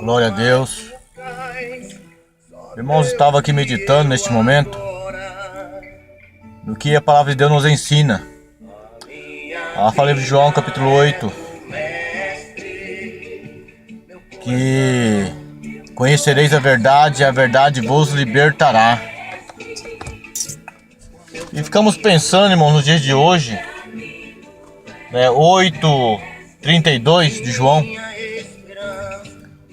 Glória a Deus. Irmãos, estava aqui meditando neste momento no que a palavra de Deus nos ensina. Ela fala em João capítulo 8 que conhecereis a verdade vos libertará. E ficamos pensando, irmãos, nos dias de hoje, 8:32 de João,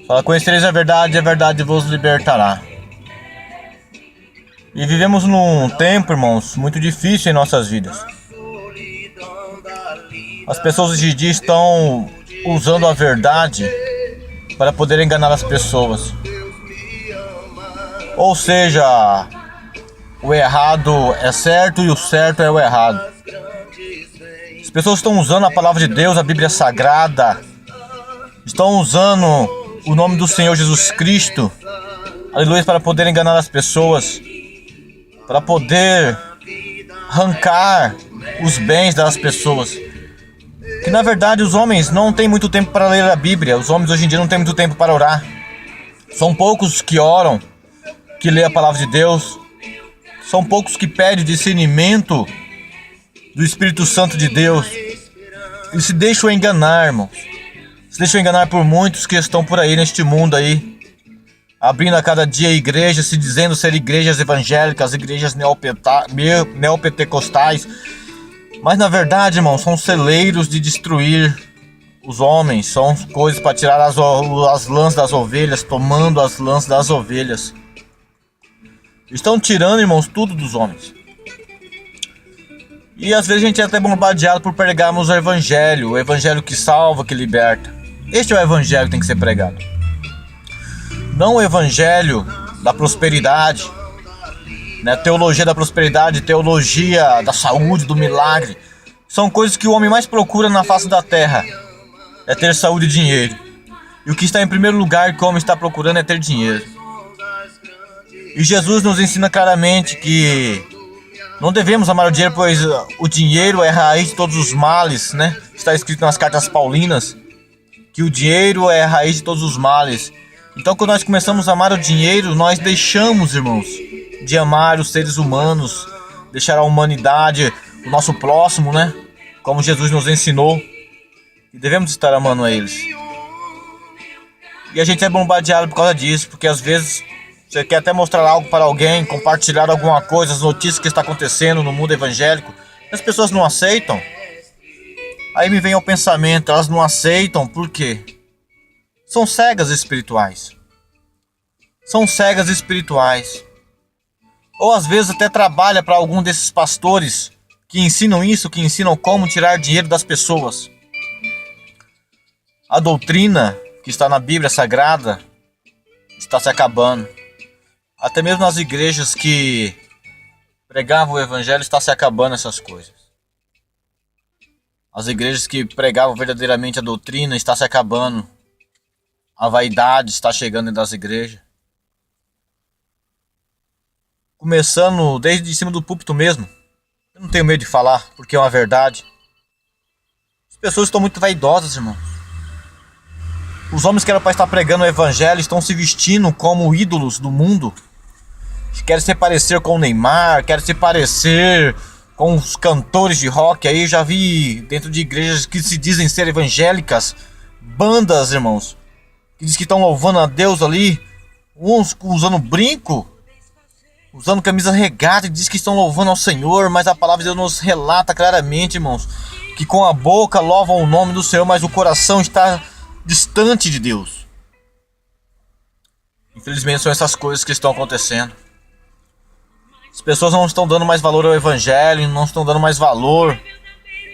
fala: conhecereis a verdade vos libertará. E vivemos num tempo, irmãos, muito difícil em nossas vidas. As pessoas hoje em dia estão usando a verdade para poder enganar as pessoas. Ou seja, o errado é certo e o certo é o errado. As pessoas estão usando a palavra de Deus, a Bíblia Sagrada, estão usando o nome do Senhor Jesus Cristo, aleluia, para poder enganar as pessoas, para poder arrancar os bens das pessoas. Que na verdade os homens não têm muito tempo para ler a Bíblia. Os homens hoje em dia não têm muito tempo para orar. São poucos que oram, que lê a palavra de Deus. São poucos que pedem discernimento do Espírito Santo de Deus. E se deixam enganar, irmãos. Se deixam enganar por muitos que estão por aí neste mundo aí, abrindo a cada dia igrejas, se dizendo ser igrejas evangélicas, igrejas neopentecostais. Mas na verdade, irmãos, são celeiros de destruir os homens. São coisas para tirar as lãs das ovelhas, tomando as lãs das ovelhas. Estão tirando, irmãos, tudo dos homens. E às vezes a gente é até bombardeado por pregarmos o evangelho que salva, que liberta. Este é o evangelho que tem que ser pregado. Não o evangelho da prosperidade, né? Teologia da prosperidade, teologia da saúde, do milagre. São coisas que o homem mais procura na face da terra. É ter saúde e dinheiro. E o que está em primeiro lugar que o homem está procurando é ter dinheiro. E Jesus nos ensina claramente que não devemos amar o dinheiro, pois o dinheiro é a raiz de todos os males, né? Está escrito nas cartas paulinas que o dinheiro é a raiz de todos os males. Então, quando nós começamos a amar o dinheiro, nós deixamos, irmãos, de amar os seres humanos, deixar a humanidade, o nosso próximo, né? Como Jesus nos ensinou. E devemos estar amando a eles. E a gente é bombardeado por causa disso, porque às vezes você quer até mostrar algo para alguém, compartilhar alguma coisa, as notícias que está acontecendo no mundo evangélico. E as pessoas não aceitam. Aí me vem ao pensamento, elas não aceitam por quê? São cegas espirituais. São cegas espirituais. Ou às vezes até trabalha para algum desses pastores que ensinam isso, que ensinam como tirar dinheiro das pessoas. A doutrina que está na Bíblia Sagrada está se acabando. Até mesmo nas igrejas que pregavam o evangelho está se acabando essas coisas. As igrejas que pregavam verdadeiramente a doutrina está se acabando. A vaidade está chegando dentro das igrejas. Começando desde cima do púlpito mesmo. Eu não tenho medo de falar, porque é uma verdade. As pessoas estão muito vaidosas, irmão. Os homens que eram para estar pregando o evangelho estão se vestindo como ídolos do mundo. Querem se parecer com o Neymar, querem se parecer com os cantores de rock. Aí eu já vi dentro de igrejas que se dizem ser evangélicas, bandas, irmãos, que diz que estão louvando a Deus ali, uns usando brinco, usando camisa regata, e diz que estão louvando ao Senhor, mas a palavra de Deus nos relata claramente, irmãos, que com a boca louvam o nome do Senhor, mas o coração está distante de Deus. Infelizmente são essas coisas que estão acontecendo. As pessoas não estão dando mais valor ao evangelho, não estão dando mais valor,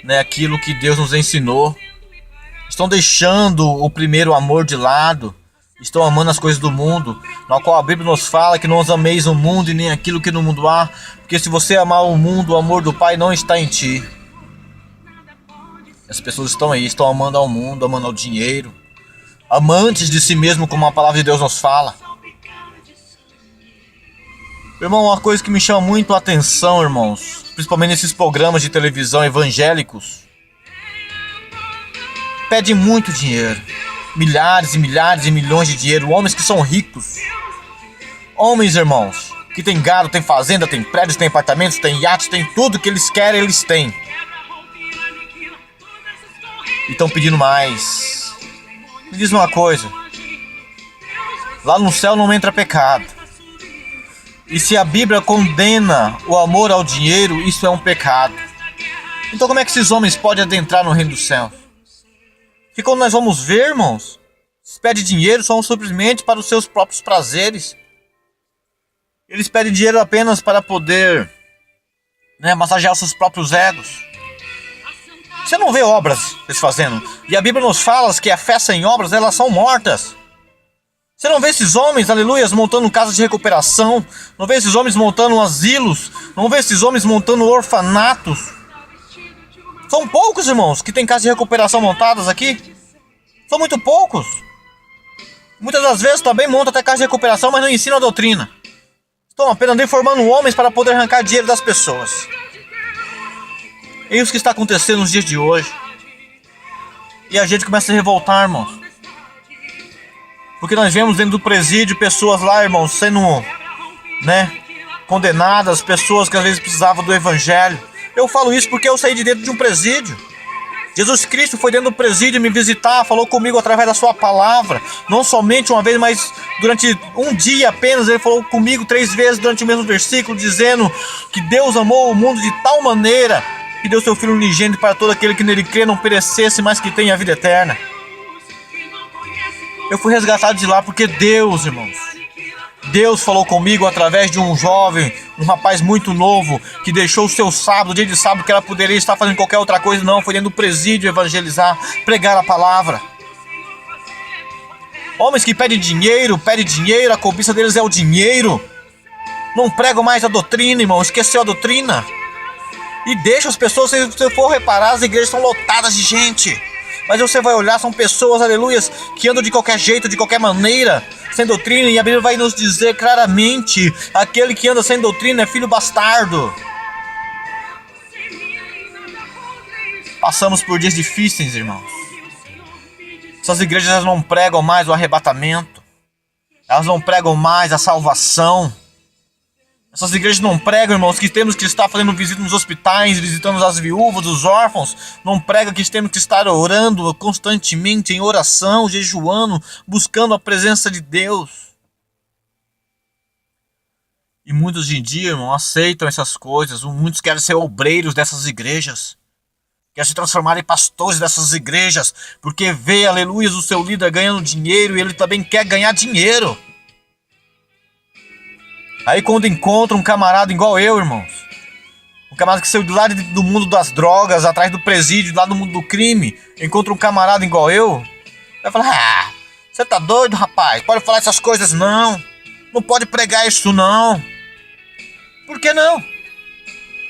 né, àquilo que Deus nos ensinou. Estão deixando o primeiro amor de lado. Estão amando as coisas do mundo, na qual a Bíblia nos fala que não os ameis o mundo e nem aquilo que no mundo há, porque se você amar o mundo, o amor do Pai não está em ti. As pessoas estão aí, estão amando ao mundo, amando ao dinheiro, amantes de si mesmo, como a palavra de Deus nos fala. Irmão, uma coisa que me chama muito a atenção, irmãos, principalmente nesses programas de televisão evangélicos, pede muito dinheiro. milhares e milhares e milhões de dinheiro, homens que são ricos. Homens, irmãos, que tem gado, tem fazenda, tem prédios, tem apartamentos, tem iates, tem tudo que eles querem, eles têm. E estão pedindo mais. Me diz uma coisa. Lá no céu não entra pecado. E se a Bíblia condena o amor ao dinheiro, isso é um pecado. Então como é que esses homens podem adentrar no reino dos céus? Que quando nós vamos ver, irmãos, eles pedem dinheiro só simplesmente para os seus próprios prazeres. Eles pedem dinheiro apenas para poder, massagear os seus próprios egos. Você não vê obras eles fazendo. E a Bíblia nos fala que a fé sem obras, elas são mortas. Você não vê esses homens, aleluias, montando casas de recuperação. Não vê esses homens montando asilos. Não vê esses homens montando orfanatos. São poucos, irmãos, que tem casas de recuperação montadas aqui. São muito poucos. Muitas das vezes também montam até casa de recuperação, mas não ensinam a doutrina. Estão apenas deformando homens para poder arrancar dinheiro das pessoas. É isso que está acontecendo nos dias de hoje. E a gente começa a se revoltar, irmãos. Porque nós vemos dentro do presídio pessoas lá, irmãos, sendo, condenadas. Pessoas que às vezes precisavam do evangelho. Eu falo isso porque eu saí de dentro de um presídio. Jesus Cristo foi dentro do presídio me visitar, falou comigo através da sua palavra. Não somente uma vez, mas durante um dia apenas. Ele falou comigo 3 vezes durante o mesmo versículo, dizendo que Deus amou o mundo de tal maneira que deu seu Filho unigênito para todo aquele que nele crê não perecesse, mas que tenha a vida eterna. Eu fui resgatado de lá porque Deus, irmãos, Deus falou comigo através de um jovem, um rapaz muito novo, que deixou o seu sábado, o dia de sábado, que ela poderia estar fazendo qualquer outra coisa. Não, foi dentro do presídio evangelizar, pregar a palavra. Homens que pedem dinheiro, a cobiça deles é o dinheiro. Não pregam mais a doutrina, irmão, esqueceu a doutrina. E deixa as pessoas, se você for reparar, as igrejas estão lotadas de gente. Mas você vai olhar, são pessoas, aleluias, que andam de qualquer jeito, de qualquer maneira, sem doutrina. E a Bíblia vai nos dizer claramente: aquele que anda sem doutrina é filho bastardo. Passamos por dias difíceis, irmãos. Essas igrejas, elas não pregam mais o arrebatamento. Elas não pregam mais a salvação. Essas igrejas não pregam, irmãos, que temos que estar fazendo visita nos hospitais, visitando as viúvas, os órfãos. Não pregam que temos que estar orando constantemente, em oração, jejuando, buscando a presença de Deus. E muitos hoje em dia, irmão, aceitam essas coisas. Muitos querem ser obreiros dessas igrejas. Querem se transformar em pastores dessas igrejas. Porque vê, aleluia, o seu líder ganhando dinheiro e ele também quer ganhar dinheiro. Aí quando encontra um camarada igual eu, irmãos, um camarada que saiu do lado do mundo das drogas, atrás do presídio, lá do mundo do crime, encontra um camarada igual eu, vai falar: você tá doido, rapaz? Pode falar essas coisas não. Não pode pregar isso não. Por que não?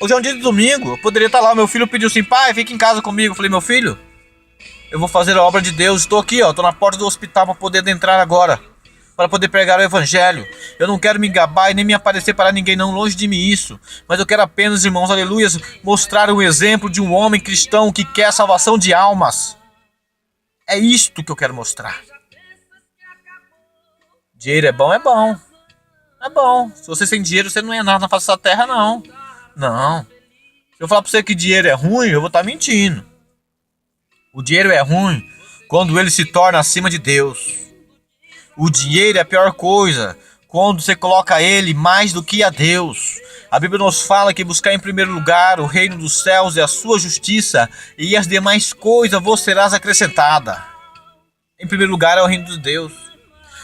Hoje é um dia de domingo, eu poderia estar lá. Meu filho pediu assim: pai, fica em casa comigo. Eu falei: meu filho, eu vou fazer a obra de Deus. Estou aqui, estou na porta do hospital para poder entrar agora, para poder pregar o evangelho. Eu não quero me gabar e nem me aparecer para ninguém, não, longe de mim isso. Mas eu quero apenas, irmãos, aleluias, mostrar o exemplo de um homem cristão que quer a salvação de almas. É isto que eu quero mostrar. Dinheiro é bom, é bom. É bom. Se você tem dinheiro, você não é nada na face da terra, não. Não. Se eu falar para você que dinheiro é ruim, eu vou estar mentindo. O dinheiro é ruim quando ele se torna acima de Deus. O dinheiro é a pior coisa quando você coloca ele mais do que a Deus. A Bíblia nos fala que buscar em primeiro lugar o reino dos céus e a sua justiça, e as demais coisas vos serás acrescentada. Em primeiro lugar é o reino de Deus.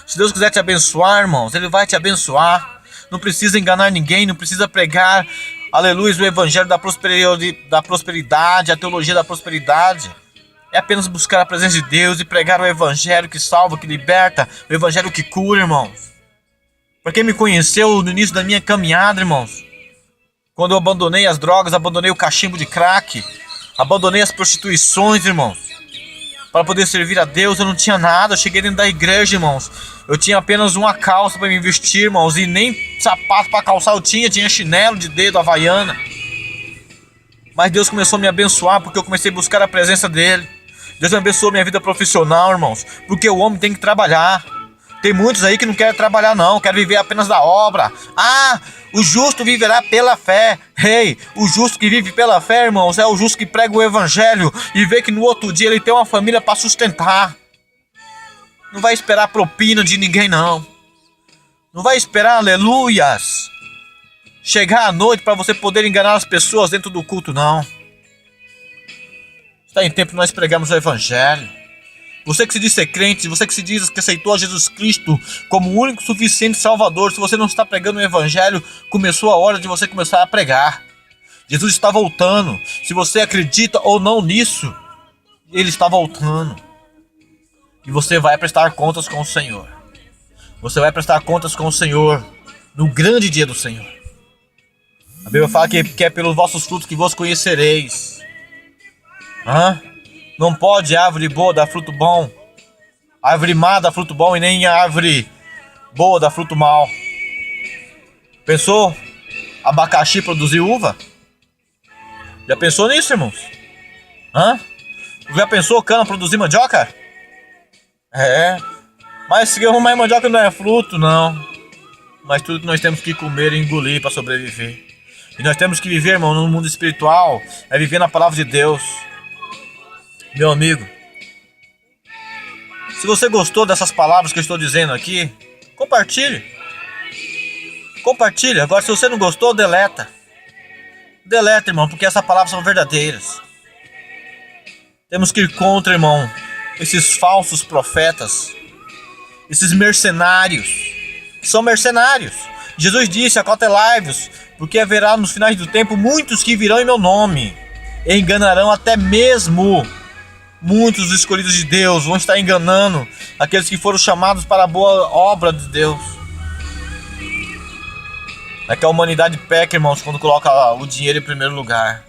Se Deus quiser te abençoar, irmãos, Ele vai te abençoar. Não precisa enganar ninguém, não precisa pregar, aleluia, o evangelho da prosperidade, a teologia da prosperidade. É apenas buscar a presença de Deus e pregar o evangelho que salva, que liberta, o evangelho que cura, irmãos. Para quem me conheceu no início da minha caminhada, irmãos, quando eu abandonei as drogas, abandonei o cachimbo de crack, abandonei as prostituições, irmãos, para poder servir a Deus, eu não tinha nada. Eu cheguei dentro da igreja, irmãos, eu tinha apenas uma calça para me vestir, irmãos, e nem sapato para calçar eu tinha chinelo de dedo, havaiana. Mas Deus começou a me abençoar porque eu comecei a buscar a presença dEle. Deus abençoa minha vida profissional, irmãos. Porque o homem tem que trabalhar. Tem muitos aí que não querem trabalhar não, querem viver apenas da obra. Ah, o justo viverá pela fé. Ei, o justo que vive pela fé, irmãos, é o justo que prega o evangelho e vê que no outro dia ele tem uma família para sustentar. Não vai esperar propina de ninguém não. Não vai esperar, aleluias, chegar à noite para você poder enganar as pessoas dentro do culto não. Está em tempo de nós pregarmos o evangelho. Você que se diz ser crente, você que se diz que aceitou a Jesus Cristo como o único suficiente Salvador, se você não está pregando o Evangelho, começou a hora de você começar a pregar. Jesus está voltando. Se você acredita ou não nisso, Ele está voltando. E você vai prestar contas com o Senhor. Você vai prestar contas com o Senhor no grande dia do Senhor. A Bíblia fala que é pelos vossos frutos que vos conhecereis. Não pode árvore boa dar fruto bom, árvore má dar fruto bom e nem árvore boa dar fruto mal. Pensou abacaxi produzir uva? Já pensou nisso, irmãos? Já pensou cana produzir mandioca? Mas se arrumar mandioca não é fruto, não. Mas tudo que nós temos que comer e engolir para sobreviver. E nós temos que viver, irmão, no mundo espiritual, é viver na palavra de Deus. Meu amigo, se você gostou dessas palavras que eu estou dizendo aqui, compartilhe. Compartilhe. Agora, se você não gostou, deleta. Deleta, irmão, porque essas palavras são verdadeiras. Temos que ir contra, irmão, esses falsos profetas, esses mercenários. São mercenários. Jesus disse: acautelai-vos, porque haverá nos finais do tempo muitos que virão em meu nome e enganarão até mesmo muitos dos escolhidos de Deus. Vão estar enganando aqueles que foram chamados para a boa obra de Deus. É que a humanidade peca, irmãos, quando coloca o dinheiro em primeiro lugar.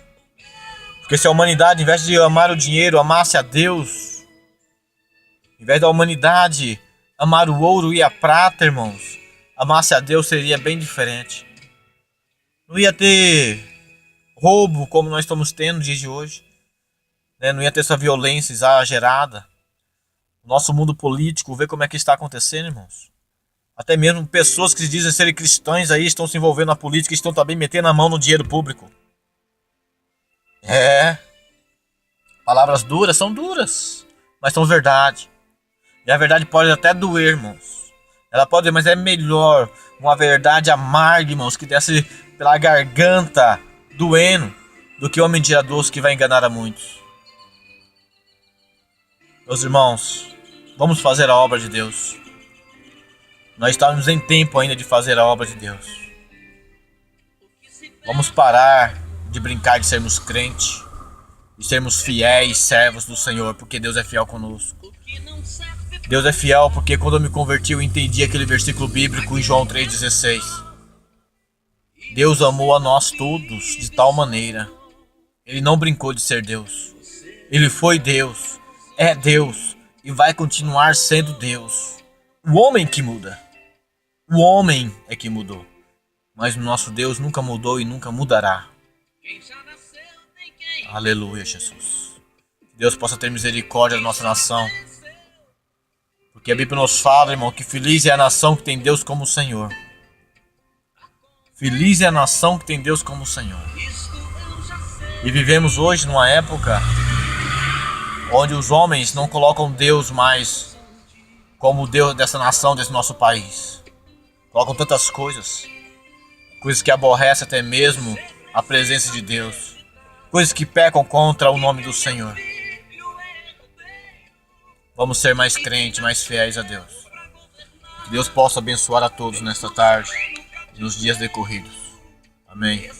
Porque se a humanidade, ao invés de amar o dinheiro, amasse a Deus, ao invés da humanidade amar o ouro e a prata, irmãos, amasse a Deus, seria bem diferente. Não ia ter roubo como nós estamos tendo no dia de hoje. Não ia ter essa violência exagerada. O nosso mundo político, vê como é que está acontecendo, irmãos. Até mesmo pessoas que se dizem serem cristãs aí estão se envolvendo na política e estão também metendo a mão no dinheiro público. Palavras duras são duras, mas são verdade. E a verdade pode até doer, irmãos. Ela pode, mas é melhor uma verdade amarga, irmãos, que desce pela garganta, doendo, do que uma mentira doce que vai enganar a muitos. Meus irmãos, vamos fazer a obra de Deus. Nós estamos em tempo ainda de fazer a obra de Deus. Vamos parar de brincar de sermos crentes e sermos fiéis servos do Senhor, porque Deus é fiel conosco. Deus é fiel porque quando eu me converti eu entendi aquele versículo bíblico em João 3,16. Deus amou a nós todos de tal maneira. Ele não brincou de ser Deus. Ele foi Deus. É Deus e vai continuar sendo Deus. O homem que muda. O homem é que mudou. Mas o nosso Deus nunca mudou e nunca mudará. Aleluia, Jesus. Que Deus possa ter misericórdia da nossa nação. Porque a Bíblia nos fala, irmão, que feliz é a nação que tem Deus como Senhor. Feliz é a nação que tem Deus como Senhor. E vivemos hoje numa época onde os homens não colocam Deus mais como o Deus dessa nação, desse nosso país. Colocam tantas coisas. Coisas que aborrecem até mesmo a presença de Deus. Coisas que pecam contra o nome do Senhor. Vamos ser mais crentes, mais fiéis a Deus. Que Deus possa abençoar a todos nesta tarde e nos dias decorridos. Amém.